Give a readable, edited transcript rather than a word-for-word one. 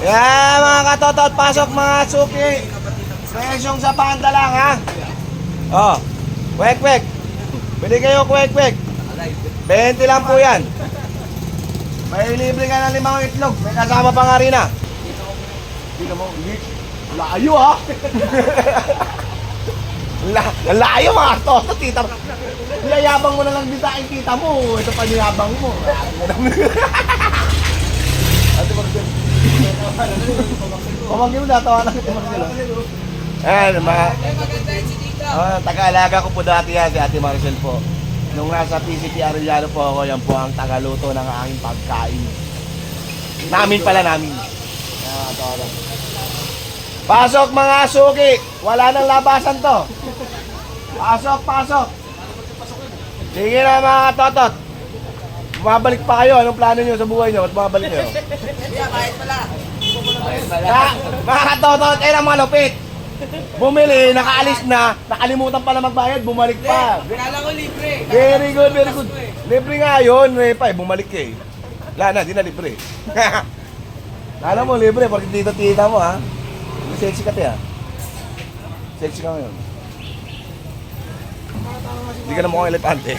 Yan mga katotot, pasok mga suki. Presyong sa panda lang ha. Oh, kwek-kwek. Bili kayo kwek-kwek. 20 lang po yan. May libre ka ng 5 itlog. May kasama pa nga rin ha. Dito mo, layo ha. Layo mga katotot, tita. Yayabang mo na lang din sa aking tita mo. Ito pa niyabang mo. Ate Marcel. Pamangkin mo natawa na Ate Marcel. Ayan, taga-alaga ko po dati yan si Ate Marcel po. Nung nasa PCP Arellano po ako, yan po ang tagaluto ng aking pagkain. Namin pala namin. Pasok mga suki! Wala nang labasan to. Pasok, pasok! Sige na mga totot. Bumabalik pa kayo. Anong plano nyo sa buhay nyo? Ba't bumabalik kayo? Kuya, kahit pala. Mga totot, ay na malupit. Bumili, nakaalis na, nakalimutan pala magbayad, bumalik pa. Kala ko libre. Very good, very good. Libre nga yun, bumalik ka eh. Wala na, di na libre. Alam mo, libre, pag tita mo ha. Sexy ka tiya. Sexy ka ngayon. Hindi ka na mukhang elepante.